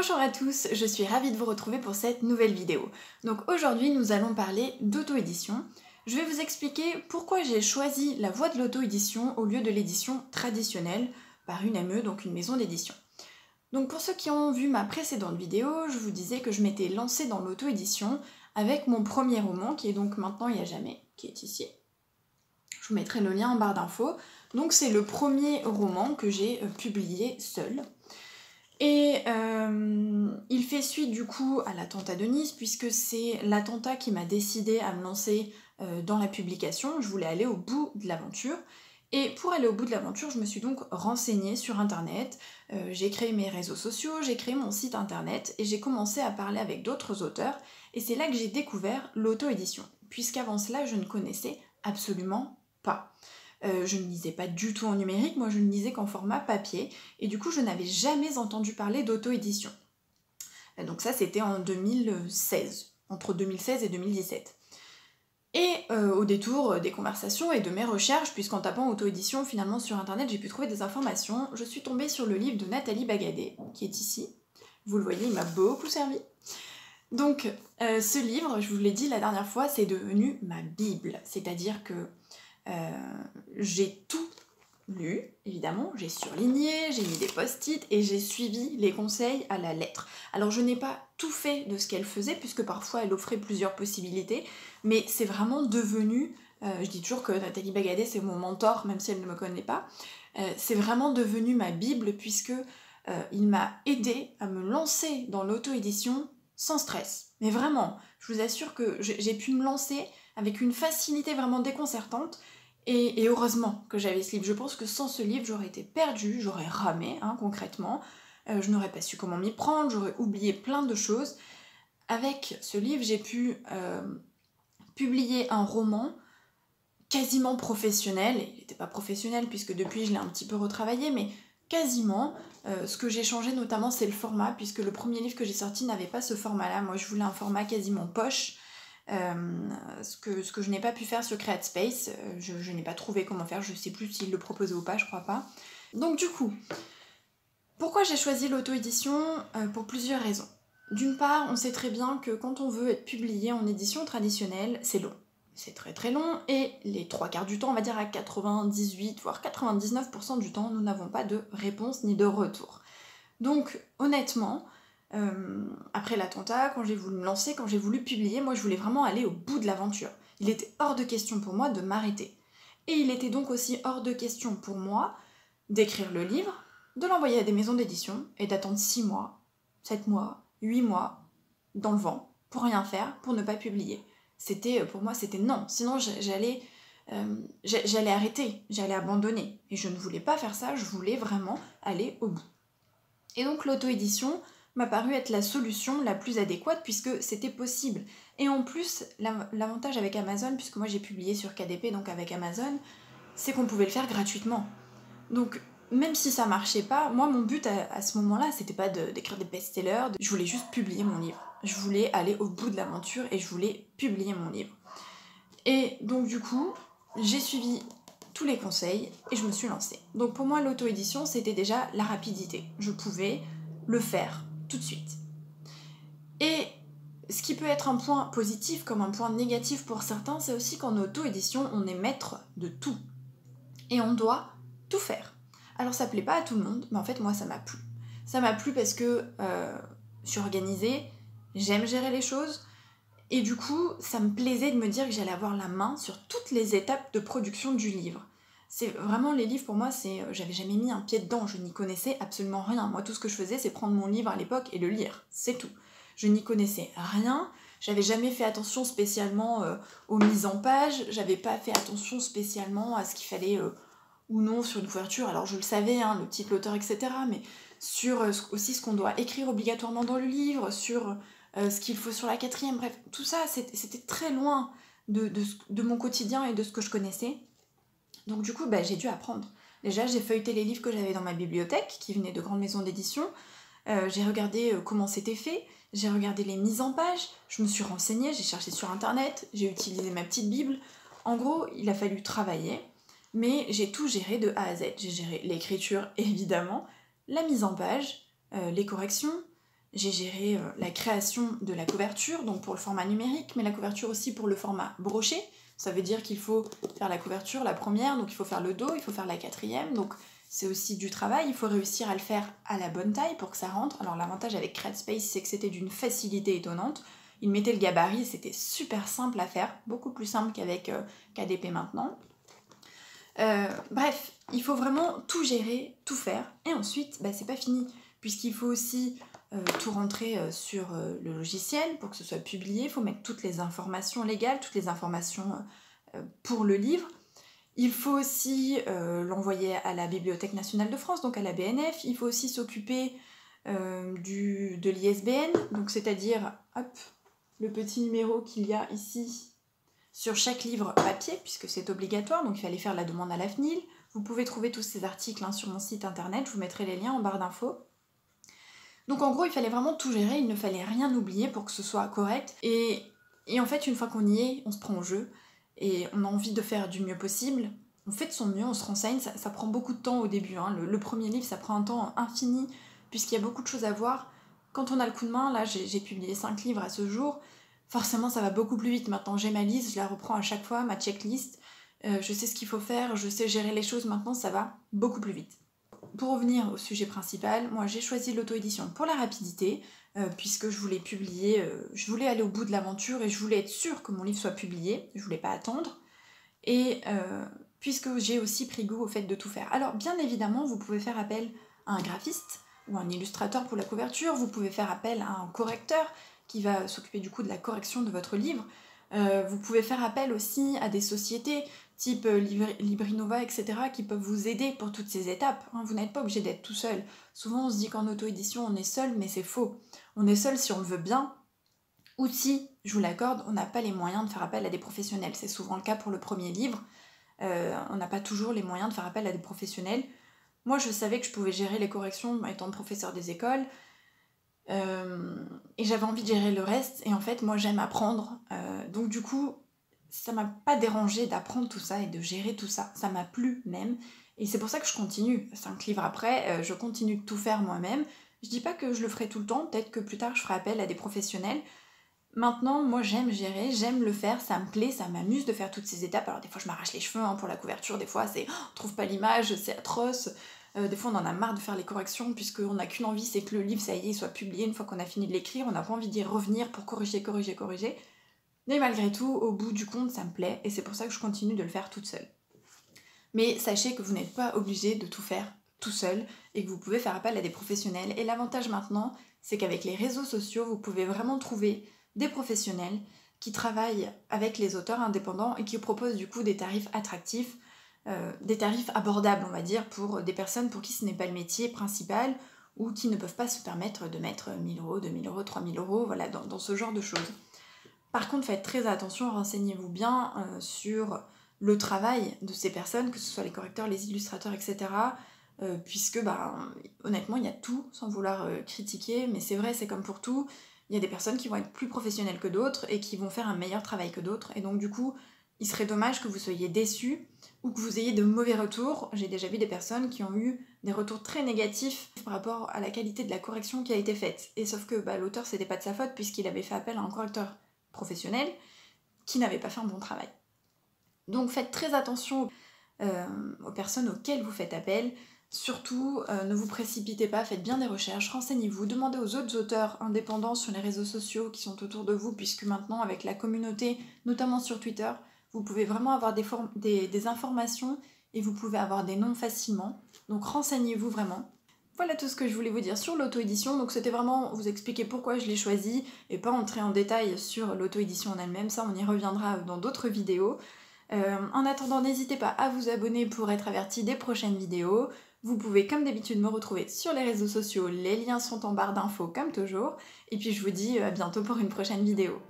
Bonjour à tous, je suis ravie de vous retrouver pour cette nouvelle vidéo. Donc aujourd'hui nous allons parler d'auto-édition. Je vais vous expliquer pourquoi j'ai choisi la voie de l'auto-édition au lieu de l'édition traditionnelle par une ME, donc une maison d'édition. Donc pour ceux qui ont vu ma précédente vidéo, je vous disais que je m'étais lancée dans l'auto-édition avec mon premier roman, qui est donc Maintenant et à jamais, qui est ici. Je vous mettrai le lien en barre d'infos. Donc c'est le premier roman que j'ai publié seul. Et il fait suite du coup à l'attentat de Nice, puisque c'est l'attentat qui m'a décidé à me lancer dans la publication. Je voulais aller au bout de l'aventure. Et pour aller au bout de l'aventure, je me suis donc renseignée sur internet, j'ai créé mes réseaux sociaux, j'ai créé mon site internet et j'ai commencé à parler avec d'autres auteurs. Et c'est là que j'ai découvert l'auto-édition, puisqu'avant cela, je ne connaissais absolument pas. Je ne lisais pas du tout en numérique, moi je ne lisais qu'en format papier, et du coup je n'avais jamais entendu parler d'auto-édition. Donc ça c'était en 2016, entre 2016 et 2017. Et au détour des conversations et de mes recherches, puisqu'en tapant auto-édition finalement sur internet j'ai pu trouver des informations, je suis tombée sur le livre de Nathalie Bagadé, qui est ici. Vous le voyez, il m'a beaucoup servi. Donc ce livre, je vous l'ai dit la dernière fois, c'est devenu ma bible, c'est-à-dire que j'ai tout lu, évidemment, j'ai surligné, j'ai mis des post-it et j'ai suivi les conseils à la lettre. Alors je n'ai pas tout fait de ce qu'elle faisait, puisque parfois elle offrait plusieurs possibilités, mais c'est vraiment devenu, je dis toujours que Nathalie Bagadé c'est mon mentor, même si elle ne me connaît pas, c'est vraiment devenu ma bible, puisque il m'a aidé à me lancer dans l'auto-édition sans stress. Mais vraiment, je vous assure que j'ai pu me lancer avec une facilité vraiment déconcertante, et heureusement que j'avais ce livre. Je pense que sans ce livre, j'aurais été perdue, j'aurais ramé, concrètement. Je n'aurais pas su comment m'y prendre, j'aurais oublié plein de choses. Avec ce livre, j'ai pu publier un roman quasiment professionnel. Il n'était pas professionnel puisque depuis, je l'ai un petit peu retravaillé, mais quasiment. Ce que j'ai changé notamment, c'est le format, puisque le premier livre que j'ai sorti n'avait pas ce format-là. Moi, je voulais un format quasiment poche. Ce que je n'ai pas pu faire sur CreateSpace, je n'ai pas trouvé comment faire, je sais plus s'il le proposait ou pas, je crois pas. Donc du coup, pourquoi j'ai choisi l'auto-édition? Pour plusieurs raisons. D'une part, on sait très bien que quand on veut être publié en édition traditionnelle, c'est long. C'est très très long, et les 3/4 du temps, on va dire à 98 voire 99% du temps, nous n'avons pas de réponse ni de retour. Donc honnêtement, après l'attentat, quand j'ai voulu me lancer, quand j'ai voulu publier, moi je voulais vraiment aller au bout de l'aventure. Il était hors de question pour moi de m'arrêter. Et il était donc aussi hors de question pour moi d'écrire le livre, de l'envoyer à des maisons d'édition et d'attendre 6 mois, 7 mois, 8 mois dans le vent pour rien faire, pour ne pas publier. Pour moi c'était non, sinon j'allais arrêter, j'allais abandonner. Et je ne voulais pas faire ça, je voulais vraiment aller au bout. Et donc l'auto-édition m'a paru être la solution la plus adéquate, puisque c'était possible. Et en plus, l'avantage avec Amazon, puisque moi j'ai publié sur KDP, donc avec Amazon, c'est qu'on pouvait le faire gratuitement. Donc même si ça marchait pas, moi mon but à ce moment-là, c'était pas d'écrire des best-sellers, je voulais juste publier mon livre. Je voulais aller au bout de l'aventure et je voulais publier mon livre. Et donc du coup, j'ai suivi tous les conseils et je me suis lancée. Donc pour moi, l'auto-édition, c'était déjà la rapidité. Je pouvais le faire tout de suite. Et ce qui peut être un point positif comme un point négatif pour certains, c'est aussi qu'en auto-édition, on est maître de tout. Et on doit tout faire. Alors ça plaît pas à tout le monde, mais en fait moi ça m'a plu. Ça m'a plu parce que je suis organisée, j'aime gérer les choses, et du coup ça me plaisait de me dire que j'allais avoir la main sur toutes les étapes de production du livre. C'est vraiment, les livres pour moi, j'avais jamais mis un pied dedans, je n'y connaissais absolument rien. Moi tout ce que je faisais c'est prendre mon livre à l'époque et le lire, c'est tout. Je n'y connaissais rien, j'avais jamais fait attention spécialement aux mises en page, j'avais pas fait attention spécialement à ce qu'il fallait ou non sur une couverture. Alors je le savais, le titre, l'auteur, etc. Mais sur aussi ce qu'on doit écrire obligatoirement dans le livre, sur ce qu'il faut sur la 4e, bref, tout ça c'était très loin de mon quotidien et de ce que je connaissais. Donc du coup, j'ai dû apprendre. Déjà, j'ai feuilleté les livres que j'avais dans ma bibliothèque, qui venaient de grandes maisons d'édition. J'ai regardé comment c'était fait, j'ai regardé les mises en page, je me suis renseignée, j'ai cherché sur internet, j'ai utilisé ma petite bible. En gros, il a fallu travailler, mais j'ai tout géré de A à Z. J'ai géré l'écriture, évidemment, la mise en page, les corrections, j'ai géré la création de la couverture, donc pour le format numérique, mais la couverture aussi pour le format broché. Ça veut dire qu'il faut faire la couverture, la première, donc il faut faire le dos, il faut faire la quatrième, donc c'est aussi du travail, il faut réussir à le faire à la bonne taille pour que ça rentre. Alors l'avantage avec CreateSpace, c'est que c'était d'une facilité étonnante. Il mettait le gabarit, c'était super simple à faire, beaucoup plus simple qu'avec KDP maintenant. Bref, il faut vraiment tout gérer, tout faire, et ensuite, c'est pas fini, puisqu'il faut aussi tout rentrer sur le logiciel pour que ce soit publié, il faut mettre toutes les informations légales, toutes les informations pour le livre. Il faut aussi l'envoyer à la Bibliothèque nationale de France, donc à la BNF. Il faut aussi s'occuper de l'ISBN, donc c'est-à-dire le petit numéro qu'il y a ici sur chaque livre papier, puisque c'est obligatoire, donc il fallait faire la demande à la FNIL. Vous pouvez trouver tous ces articles sur mon site internet, je vous mettrai les liens en barre d'infos. Donc en gros, il fallait vraiment tout gérer, il ne fallait rien oublier pour que ce soit correct. Et en fait, une fois qu'on y est, on se prend au jeu, et on a envie de faire du mieux possible. On fait de son mieux, on se renseigne, ça prend beaucoup de temps au début. Le premier livre, ça prend un temps infini, puisqu'il y a beaucoup de choses à voir. Quand on a le coup de main, là j'ai publié 5 livres à ce jour, forcément ça va beaucoup plus vite. Maintenant j'ai ma liste, je la reprends à chaque fois, ma checklist, je sais ce qu'il faut faire, je sais gérer les choses, maintenant ça va beaucoup plus vite. Pour revenir au sujet principal, moi j'ai choisi l'auto-édition pour la rapidité, puisque je voulais publier, je voulais aller au bout de l'aventure et je voulais être sûre que mon livre soit publié, je voulais pas attendre, et puisque j'ai aussi pris goût au fait de tout faire. Alors bien évidemment, vous pouvez faire appel à un graphiste ou un illustrateur pour la couverture, vous pouvez faire appel à un correcteur qui va s'occuper du coup de la correction de votre livre, vous pouvez faire appel aussi à des sociétés type Librinova, etc., qui peuvent vous aider pour toutes ces étapes. Vous n'êtes pas obligé d'être tout seul. Souvent on se dit qu'en auto-édition on est seul, mais c'est faux. On est seul si on le veut bien, ou si, je vous l'accorde, on n'a pas les moyens de faire appel à des professionnels. C'est souvent le cas pour le premier livre. On n'a pas toujours les moyens de faire appel à des professionnels. Moi je savais que je pouvais gérer les corrections étant professeur des écoles, et j'avais envie de gérer le reste, et en fait moi j'aime apprendre, donc du coup ça m'a pas dérangé d'apprendre tout ça et de gérer tout ça, ça m'a plu même, et c'est pour ça que je continue. 5 livres après, je continue de tout faire moi-même. Je dis pas que je le ferai tout le temps, peut-être que plus tard je ferai appel à des professionnels. Maintenant moi j'aime gérer, j'aime le faire, ça me plaît, ça m'amuse de faire toutes ces étapes. Alors des fois je m'arrache les cheveux pour la couverture, des fois c'est on trouve pas l'image, c'est atroce. Des fois on en a marre de faire les corrections puisqu'on n'a qu'une envie, c'est que le livre ça y est soit publié. Une fois qu'on a fini de l'écrire, on n'a pas envie d'y revenir pour corriger. Mais malgré tout, au bout du compte, ça me plaît et c'est pour ça que je continue de le faire toute seule. Mais sachez que vous n'êtes pas obligé de tout faire tout seul et que vous pouvez faire appel à des professionnels. Et l'avantage maintenant, c'est qu'avec les réseaux sociaux, vous pouvez vraiment trouver des professionnels qui travaillent avec les auteurs indépendants et qui proposent du coup des tarifs attractifs, des tarifs abordables, on va dire, pour des personnes pour qui ce n'est pas le métier principal ou qui ne peuvent pas se permettre de mettre 1000 €, 2000 €, 3000 €, voilà, dans ce genre de choses. Par contre, faites très attention, renseignez-vous bien sur le travail de ces personnes, que ce soit les correcteurs, les illustrateurs, etc. Puisque, honnêtement, il y a tout, sans vouloir critiquer, mais c'est vrai, c'est comme pour tout. Il y a des personnes qui vont être plus professionnelles que d'autres et qui vont faire un meilleur travail que d'autres. Et donc, du coup, il serait dommage que vous soyez déçus ou que vous ayez de mauvais retours. J'ai déjà vu des personnes qui ont eu des retours très négatifs par rapport à la qualité de la correction qui a été faite. Et sauf que l'auteur, c'était pas de sa faute puisqu'il avait fait appel à un correcteur professionnel qui n'avait pas fait un bon travail. Donc faites très attention aux personnes auxquelles vous faites appel. Surtout, ne vous précipitez pas, faites bien des recherches, renseignez-vous, demandez aux autres auteurs indépendants sur les réseaux sociaux qui sont autour de vous, puisque maintenant, avec la communauté, notamment sur Twitter, vous pouvez vraiment avoir des informations et vous pouvez avoir des noms facilement. Donc renseignez-vous vraiment. Voilà tout ce que je voulais vous dire sur l'auto-édition. Donc c'était vraiment vous expliquer pourquoi je l'ai choisi et pas entrer en détail sur l'auto-édition en elle-même. Ça, on y reviendra dans d'autres vidéos. En attendant, n'hésitez pas à vous abonner pour être averti des prochaines vidéos. Vous pouvez comme d'habitude me retrouver sur les réseaux sociaux, les liens sont en barre d'infos comme toujours. Et puis je vous dis à bientôt pour une prochaine vidéo.